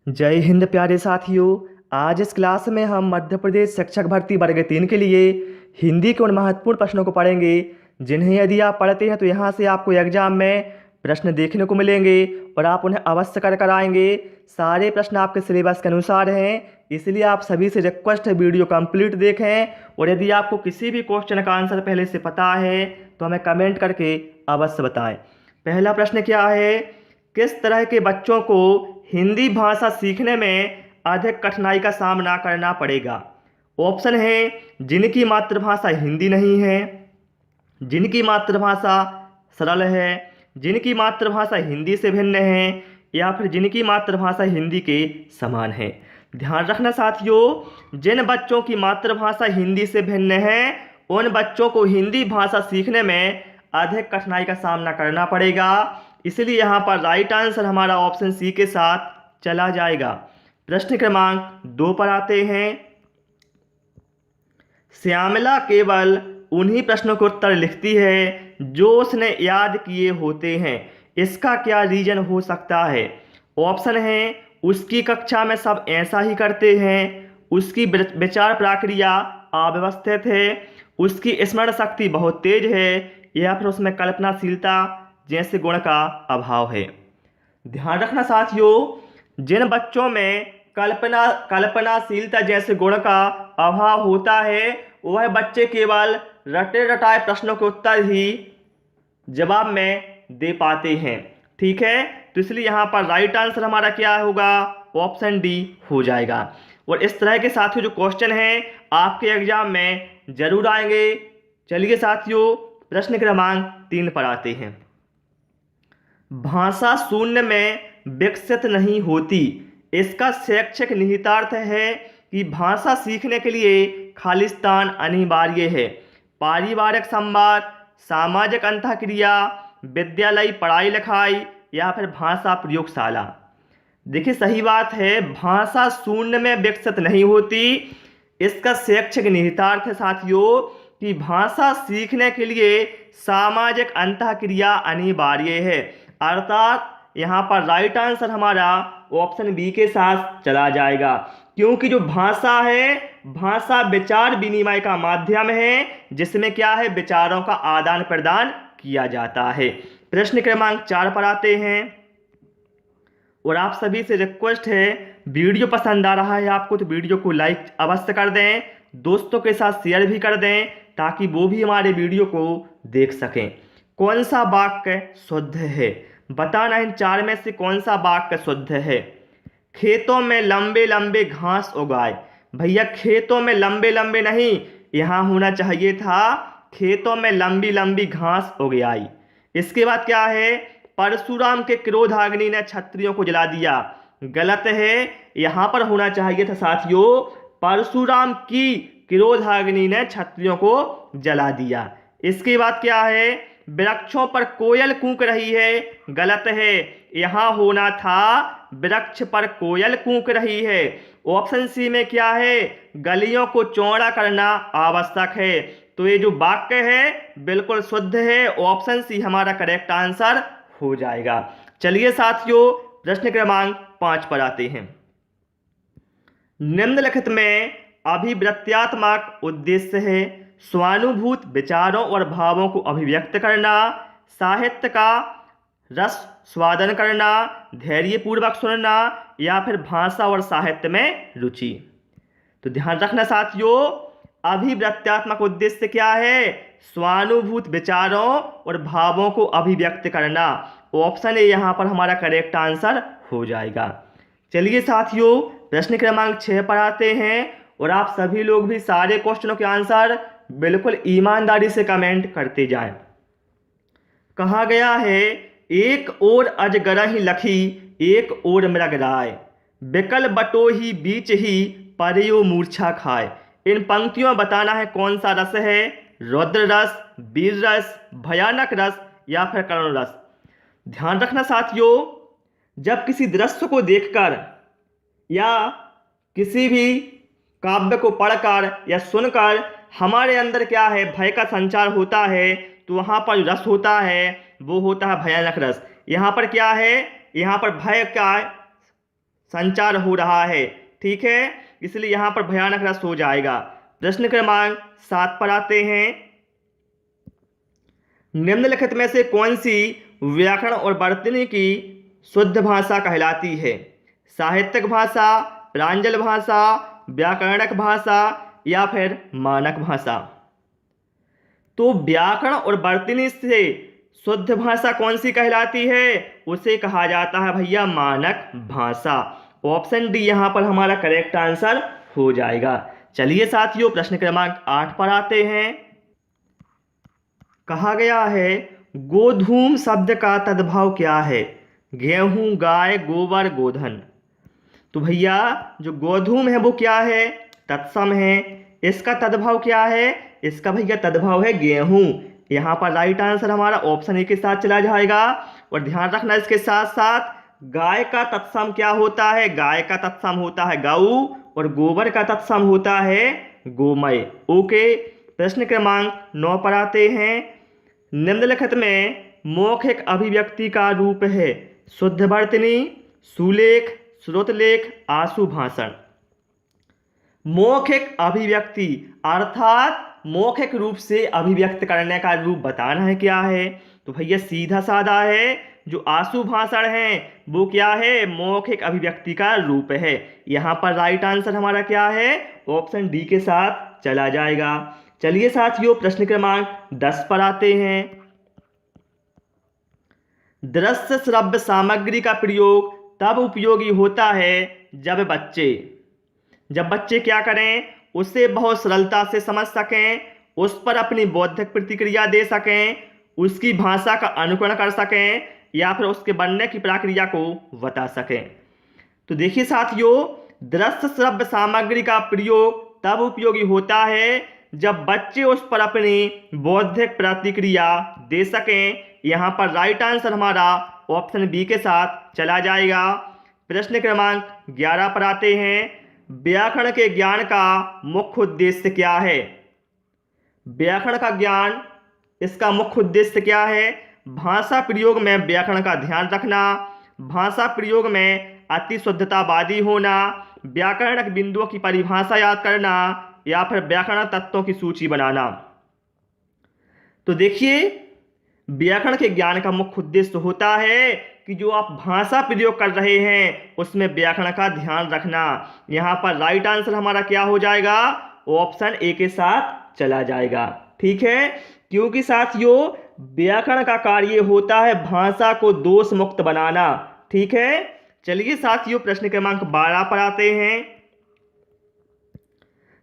जय हिंद प्यारे साथियों। आज इस क्लास में हम मध्य प्रदेश शिक्षक भर्ती वर्ग 3 के लिए हिंदी के उन महत्वपूर्ण प्रश्नों को पढ़ेंगे जिन्हें यदि आप पढ़ते हैं तो यहाँ से आपको एग्जाम में प्रश्न देखने को मिलेंगे और आप उन्हें अवश्य कर कर आएंगे। सारे प्रश्न आपके सिलेबस के अनुसार हैं, इसलिए आप सभी से रिक्वेस्ट है वीडियो कंप्लीट देखें। और यदि आपको किसी भी क्वेश्चन का आंसर पहले से पता है तो हमें कमेंट करके अवश्य बताएं। पहला प्रश्न क्या है, किस तरह के बच्चों को हिंदी भाषा सीखने में अधिक कठिनाई का सामना करना पड़ेगा? ऑप्शन है जिनकी मातृभाषा हिंदी नहीं है, जिनकी मातृभाषा सरल है, जिनकी मातृभाषा हिंदी से भिन्न है, या फिर जिनकी मातृभाषा हिंदी के समान है। ध्यान रखना साथियों, जिन बच्चों की मातृभाषा हिंदी से भिन्न है उन बच्चों को हिंदी भाषा सीखने में अधिक कठिनाई का सामना करना पड़ेगा। इसलिए यहाँ पर राइट आंसर हमारा ऑप्शन सी के साथ चला जाएगा। प्रश्न क्रमांक 2 पर आते हैं। श्यामला केवल उन्हीं प्रश्नों के उत्तर लिखती है जो उसने याद किए होते हैं, इसका क्या रीजन हो सकता है? ऑप्शन है उसकी कक्षा में सब ऐसा ही करते हैं, उसकी विचार प्रक्रिया अव्यवस्थित है, उसकी स्मरण शक्ति बहुत तेज है, या फिर उसमें कल्पनाशीलता जैसे गुण का अभाव है। ध्यान रखना साथियों, जिन बच्चों में कल्पनाशीलता जैसे गुण का अभाव होता है वह बच्चे केवल रटे रटाए प्रश्नों के उत्तर ही जवाब में दे पाते हैं। ठीक है, तो इसलिए यहाँ पर राइट आंसर हमारा क्या होगा? ऑप्शन डी हो जाएगा। और इस तरह के साथियों जो क्वेश्चन हैं आपके एग्जाम में जरूर आएंगे। चलिए साथियों, प्रश्न क्रमांक 3 पर आते हैं। भाषा शून्य में विकसित नहीं होती, इसका शैक्षिक निहितार्थ है कि भाषा सीखने के लिए खालिस्तान अनिवार्य है। पारिवारिक संवाद, सामाजिक अंतःक्रिया, विद्यालय पढ़ाई लिखाई, या फिर भाषा प्रयोगशाला। देखिए सही बात है, भाषा शून्य में विकसित नहीं होती, इसका शैक्षिक निहितार्थ है साथियों कि भाषा सीखने के लिए सामाजिक अंतःक्रिया अनिवार्य है। अर्थात यहाँ पर राइट आंसर हमारा ऑप्शन बी के साथ चला जाएगा, क्योंकि जो भाषा है, भाषा विचार विनिमय का माध्यम है जिसमें क्या है, विचारों का आदान प्रदान किया जाता है। प्रश्न क्रमांक 4 पर आते हैं। और आप सभी से रिक्वेस्ट है, वीडियो पसंद आ रहा है आपको तो वीडियो को लाइक अवश्य कर दें, दोस्तों के साथ शेयर भी कर दें ताकि वो भी हमारे वीडियो को देख सकें। कौन सा वाक्य शुद्ध है? बताना इन 4 में से कौन सा वाक्य शुद्ध है। खेतों में लंबे लंबे घास उगाए। भैया खेतों में लंबे लंबे नहीं, यहाँ होना चाहिए था खेतों में लंबी लंबी घास उगाई। इसके बाद क्या है, परशुराम के क्रोधाग्नि ने क्षत्रियों को जला दिया। गलत है, यहाँ पर होना चाहिए था साथियों परशुराम की क्रोधाग्नि ने क्षत्रियों को जला दिया। इसके बाद क्या है, वृक्षों पर कोयल कूक रही है। गलत है, यहाँ होना था वृक्ष पर कोयल कूक रही है। ऑप्शन सी में क्या है, गलियों को चौड़ा करना आवश्यक है। तो ये जो वाक्य है बिल्कुल शुद्ध है, ऑप्शन सी हमारा करेक्ट आंसर हो जाएगा। चलिए साथियों, प्रश्न क्रमांक 5 पर आते हैं। निम्नलिखित में अभिव्यक्त्यात्मक उद्देश्य है स्वानुभूत विचारों और भावों को अभिव्यक्त करना, साहित्य का रस स्वादन करना, धैर्यपूर्वक सुनना, या फिर भाषा और साहित्य में रुचि। तो ध्यान रखना साथियों, अभिव्यक्त्यात्मक उद्देश्य क्या है? स्वानुभूत विचारों और भावों को अभिव्यक्त करना। ऑप्शन ए यहाँ पर हमारा करेक्ट आंसर हो जाएगा। चलिए साथियों, प्रश्न क्रमांक 6 पर आते हैं। और आप सभी लोग भी सारे क्वेश्चनों के आंसर बिल्कुल ईमानदारी से कमेंट करते जाएं। कहा गया है, एक ओर अजगरहि लखी, एक ओर मृगराय, बिकल बटोही बीच ही परयो मूर्छा खाए। इन पंक्तियों में बताना है कौन सा रस है, रौद्र रस, वीर रस, भयानक रस, या फिर करुण रस। ध्यान रखना साथियों, जब किसी दृश्य को देखकर या किसी भी काव्य को पढ़कर या सुनकर हमारे अंदर क्या है, भय का संचार होता है, तो वहाँ पर रस होता है वो होता है भयानक रस। यहाँ पर क्या है, यहाँ पर भय का संचार हो रहा है। ठीक है, इसलिए यहाँ पर भयानक रस हो जाएगा। प्रश्न क्रमांक 7 पर आते हैं। निम्नलिखित में से कौन सी व्याकरण और वर्तनी की शुद्ध भाषा कहलाती है? साहित्यिक भाषा, प्रांजल भाषा, व्याकरणिक भाषा या फिर मानक भाषा? तो व्याकरण और वर्तनी से शुद्ध भाषा कौन सी कहलाती है? उसे कहा जाता है भैया मानक भाषा। ऑप्शन डी यहाँ पर हमारा करेक्ट आंसर हो जाएगा। चलिए साथियों, प्रश्न क्रमांक 8 पर आते हैं। कहा गया है गोधूम शब्द का तद्भव क्या है? गेहूं, गाय, गोबर, गोधन। तो भैया जो गोधूम है वो क्या है? तत्सम है। इसका तद्भव क्या है? इसका भैया तद्भव है गेहूं। यहाँ पर राइट आंसर हमारा ऑप्शन ए के साथ चला जाएगा। और ध्यान रखना इसके साथ साथ गाय का तत्सम क्या होता है? गाय का तत्सम होता है गऊ और गोबर का तत्सम होता है गोमय। ओके, प्रश्न क्रमांक 9 पर आते हैं। निम्नलिखित में मौखिक अभिव्यक्ति का रूप है शुद्ध वर्तनी, सुलेख, श्रुतलेख, आशु भाषण। मौखिक अभिव्यक्ति अर्थात मौखिक रूप से अभिव्यक्त करने का रूप बताना है क्या है? तो भैया सीधा साधा है। जो आशु भाषण है वो क्या है? मौखिक अभिव्यक्ति का रूप है। यहाँ पर राइट आंसर हमारा क्या है? ऑप्शन डी के साथ चला जाएगा। चलिए साथियों, प्रश्न क्रमांक 10 पर आते हैं। दृश्य श्रव्य सामग्री का प्रयोग तब उपयोगी होता है जब बच्चे क्या करें? उसे बहुत सरलता से समझ सकें, उस पर अपनी बौद्धिक प्रतिक्रिया दे सकें, उसकी भाषा का अनुकरण कर सकें या फिर उसके बनने की प्रक्रिया को बता सकें। तो देखिए साथियों, दृश्य श्रव्य सामग्री का प्रयोग तब उपयोगी होता है जब बच्चे उस पर अपनी बौद्धिक प्रतिक्रिया दे सकें। यहाँ पर राइट आंसर हमारा ऑप्शन बी के साथ चला जाएगा। प्रश्न क्रमांक 11 पर आते हैं। व्याकरण के ज्ञान का मुख्य उद्देश्य क्या है? व्याकरण का ज्ञान, इसका मुख्य उद्देश्य क्या है? भाषा प्रयोग में व्याकरण का ध्यान रखना, भाषा प्रयोग में अति शुद्धतावादी होना, व्याकरणिक बिंदुओं की परिभाषा याद करना या फिर व्याकरण तत्वों की सूची बनाना। तो देखिए, व्याकरण के ज्ञान का मुख्य उद्देश्य होता है कि जो आप भाषा प्रयोग कर रहे हैं उसमें व्याकरण का ध्यान रखना। यहाँ पर राइट आंसर हमारा क्या हो जाएगा? ऑप्शन ए के साथ चला जाएगा। ठीक है, क्योंकि साथियों व्याकरण का कार्य होता है भाषा को दोष मुक्त बनाना। ठीक है, चलिए साथियों, प्रश्न क्रमांक 12 पर आते हैं।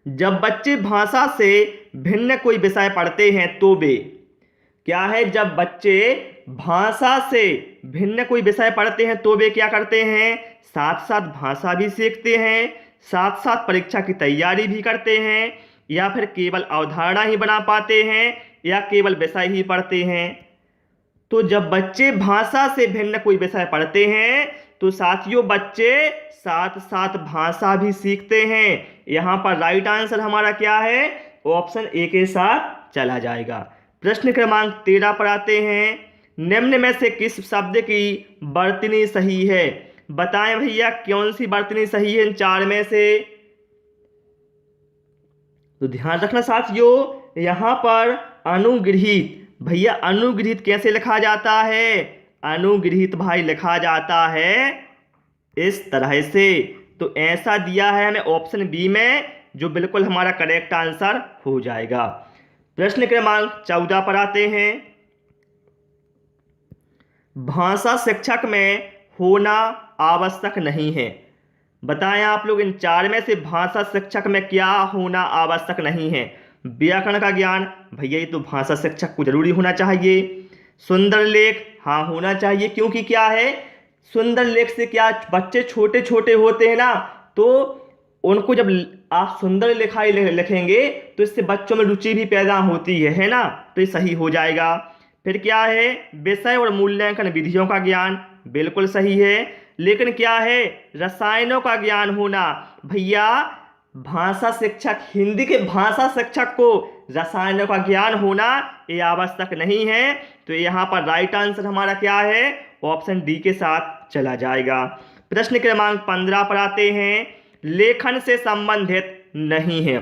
जब बच्चे भाषा से भिन्न कोई विषय पढ़ते हैं तो वे क्या है? जब बच्चे भाषा से भिन्न कोई विषय पढ़ते हैं तो वे क्या करते हैं? साथ साथ भाषा भी सीखते हैं, साथ साथ परीक्षा की तैयारी भी करते हैं, या फिर केवल अवधारणा ही बना पाते हैं या केवल विषय ही पढ़ते हैं। तो जब बच्चे भाषा से भिन्न कोई विषय पढ़ते हैं तो साथियों बच्चे साथ साथ भाषा भी सीखते हैं। यहाँ पर राइट आंसर हमारा क्या है? ऑप्शन ए के साथ चला जाएगा। प्रश्न क्रमांक 13 पर आते हैं। निम्न में से किस शब्द की वर्तनी सही है? बताएं भैया कौन सी वर्तनी सही है इन 4 में से? तो ध्यान रखना साथियों, यहाँ पर अनुगृहीत, भैया अनुगृहीत कैसे लिखा जाता है? अनुगृहीत भाई लिखा जाता है इस तरह से। तो ऐसा दिया है हमें ऑप्शन बी में, जो बिल्कुल हमारा करेक्ट आंसर हो जाएगा। प्रश्न क्रमांक 14 पर आते हैं। भाषा शिक्षक में होना आवश्यक नहीं है। बताएं आप लोग इन 4 में से भाषा शिक्षक में क्या होना आवश्यक नहीं है? व्याकरण का ज्ञान, भैया ये तो भाषा शिक्षक को जरूरी होना चाहिए। सुंदर लेख, हाँ होना चाहिए, क्योंकि क्या है सुंदर लेख से क्या बच्चे छोटे छोटे होते हैं ना, तो उनको जब आप सुंदर लिखाई लिखेंगे तो इससे बच्चों में रुचि भी पैदा होती है ना, तो ये सही हो जाएगा। फिर क्या है? विषय और मूल्यांकन विधियों का ज्ञान, बिल्कुल सही है। लेकिन क्या है? रसायनों का ज्ञान होना, भैया भाषा शिक्षक, हिंदी के भाषा शिक्षक को रसायनों का ज्ञान होना ये आवश्यक नहीं है। तो यहाँ पर राइट आंसर हमारा क्या है? ऑप्शन डी के साथ चला जाएगा। प्रश्न क्रमांक 15 पर आते हैं, लेखन से संबंधित नहीं है।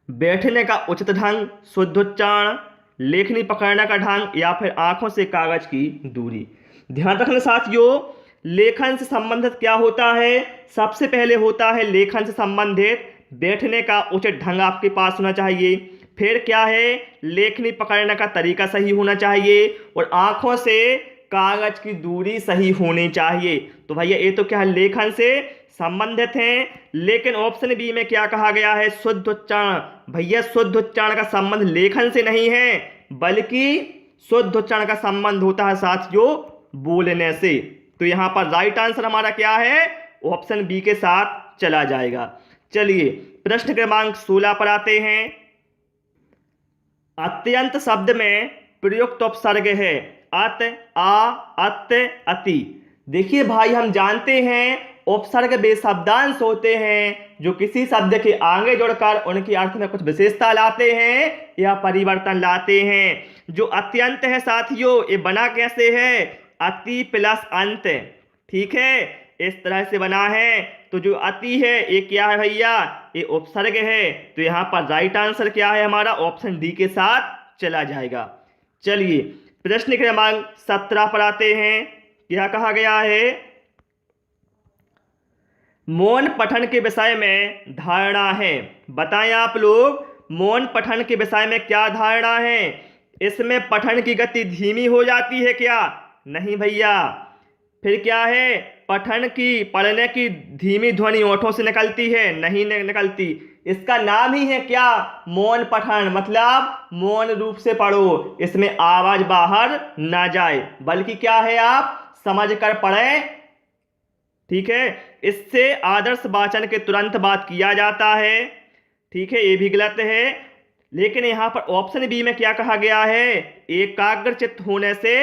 बैठने का उचित ढंग, शुद्ध उच्चारण, लेखनी पकड़ने का ढंग या फिर आंखों से कागज की दूरी। ध्यान रखना साथियों, लेखन से संबंधित क्या होता है? सबसे पहले होता है लेखन से संबंधित बैठने का उचित ढंग आपके पास होना चाहिए। फिर क्या है? लेखनी पकड़ने का तरीका सही होना चाहिए और आंखों से कागज की दूरी सही होनी चाहिए। तो भैया ये तो क्या है, लेखन से संबंधित हैं। लेकिन ऑप्शन बी में क्या कहा गया है? शुद्ध उच्चारण। भैया शुद्ध उच्चारण का संबंध लेखन से नहीं है, बल्कि शुद्ध उच्चारण का संबंध होता है साथियों बोलने से। तो यहां पर राइट आंसर हमारा क्या है? ऑप्शन बी के साथ चला जाएगा। चलिए प्रश्न क्रमांक 16 पर आते हैं। अत्यंत शब्द में प्रयुक्त उपसर्ग है अत, आ, अत, अति। देखिए भाई, हम जानते हैं उपसर्ग वे शब्दांश होते हैं जो किसी शब्द के आगे जोड़कर उनके अर्थ में कुछ विशेषता लाते हैं या परिवर्तन लाते हैं। जो अत्यंत है साथियों, ये बना कैसे है? अति प्लस अंत, ठीक है, इस तरह से बना है। तो जो अति है ये क्या है भैया? ये उपसर्ग है। तो यहाँ पर राइट आंसर क्या है हमारा? ऑप्शन डी के साथ चला जाएगा। चलिए प्रश्न क्रमांक 17 पर आते हैं। क्या कहा गया है? मौन पठन के विषय में धारणा है। बताएं आप लोग, मौन पठन के विषय में क्या धारणा है? इसमें पठन की गति धीमी हो जाती है क्या? नहीं भैया। फिर क्या है? पठन की, पढ़ने की धीमी ध्वनि ओठों से निकलती है? नहीं निकलती। इसका नाम ही है क्या? मौन पठन, मतलब मौन रूप से पढ़ो, इसमें आवाज बाहर ना जाए, बल्कि क्या है, आप समझ कर पढ़ें, ठीक है। इससे आदर्श वाचन के तुरंत बाद किया जाता है, ठीक है, ये भी गलत है। लेकिन यहाँ पर ऑप्शन बी में क्या कहा गया है? एकाग्रचित्त होने से,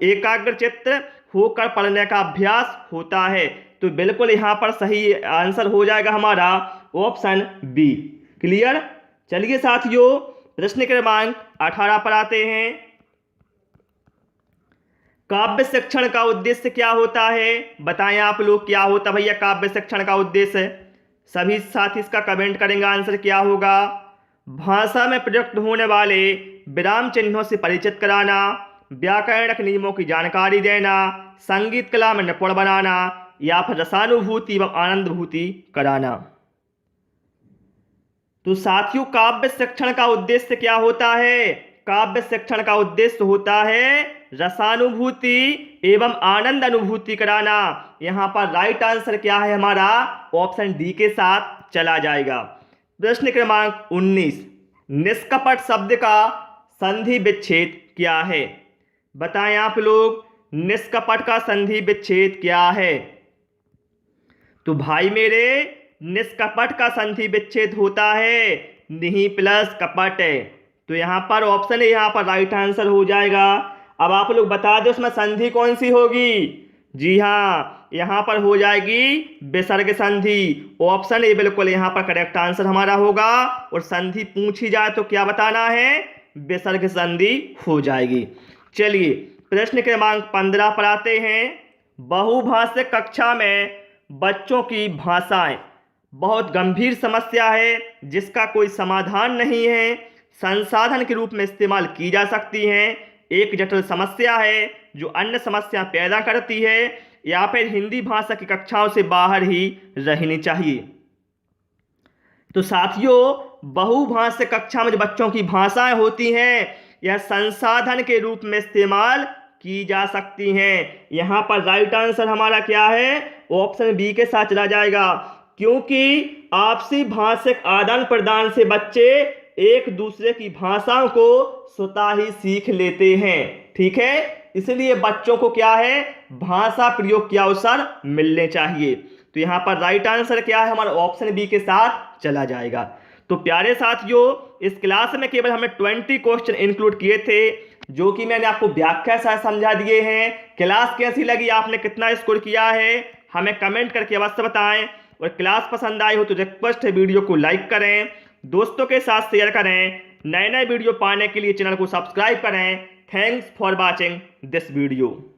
एकाग्रचित्त होकर पढ़ने का अभ्यास होता है। तो बिल्कुल यहाँ पर सही आंसर हो जाएगा हमारा ऑप्शन बी। क्लियर? चलिए साथियों प्रश्न क्रमांक 18 पर आते हैं। काव्य शिक्षण का उद्देश्य क्या होता है? बताएं आप लोग, क्या होता भैया काव्य शिक्षण का उद्देश्य? सभी साथी इसका कमेंट करेंगे, आंसर क्या होगा? भाषा में प्रयुक्त होने वाले विराम चिन्हों से परिचित कराना, व्याकरणिक नियमों की जानकारी देना, संगीत कला में निपुण बनाना या फिर रसानुभूति एवं आनंदभूति कराना। तो साथियों काव्य शिक्षण का उद्देश्य क्या होता है? काव्य शिक्षण का उद्देश्य होता है रसानुभूति एवं आनंद अनुभूति कराना। यहां पर राइट आंसर क्या है हमारा? ऑप्शन डी के साथ चला जाएगा। प्रश्न क्रमांक 19, निष्कपट शब्द का संधि विच्छेद क्या है? बताएं आप लोग, निष्कपट का संधि विच्छेद क्या है? तो भाई मेरे, निष्कपट का संधि विच्छेद होता है निहि प्लस कपट। तो यहाँ पर ऑप्शन है, यहाँ पर राइट आंसर हो जाएगा। अब आप लोग बता दो उसमें संधि कौन सी होगी? जी हाँ, यहाँ पर हो जाएगी विसर्ग संधि। ऑप्शन ए बिल्कुल यहाँ पर करेक्ट आंसर हमारा होगा। और संधि पूछी जाए तो क्या बताना है? विसर्ग संधि हो जाएगी। चलिए प्रश्न क्रमांक 15 पर आते हैं। बहुभाषिक कक्षा में बच्चों की भाषाएं बहुत गंभीर समस्या है जिसका कोई समाधान नहीं है, संसाधन के रूप में इस्तेमाल की जा सकती हैं, एक जटिल समस्या है जो अन्य समस्या पैदा करती है, या फिर हिंदी भाषा की कक्षाओं से बाहर ही रहनी चाहिए। तो साथियों बहुभाषिक कक्षा में जो बच्चों की भाषाएं होती हैं यह संसाधन के रूप में इस्तेमाल की जा सकती हैं। यहाँ पर राइट आंसर हमारा क्या है? ऑप्शन बी के साथ चला जाएगा, क्योंकि आपसी भाषिक आदान प्रदान से बच्चे एक दूसरे की भाषाओं को स्वतः ही सीख लेते हैं, ठीक है। इसलिए बच्चों को क्या है? भाषा प्रयोग के अवसर मिलने चाहिए। तो यहाँ पर राइट आंसर क्या है हमारा? ऑप्शन बी के साथ चला जाएगा। तो प्यारे साथियों, इस क्लास में केवल हमने 20 क्वेश्चन इंक्लूड किए थे, जो कि मैंने आपको व्याख्या से समझा दिए हैं। क्लास कैसी लगी, आपने कितना स्कोर किया है, हमें कमेंट करके अवश्य बताएं। और क्लास पसंद आई हो तो रिक्वेस्ट है वीडियो को लाइक करें, दोस्तों के साथ शेयर करें, नए नए वीडियो पाने के लिए चैनल को सब्सक्राइब करें। Thanks for watching this video.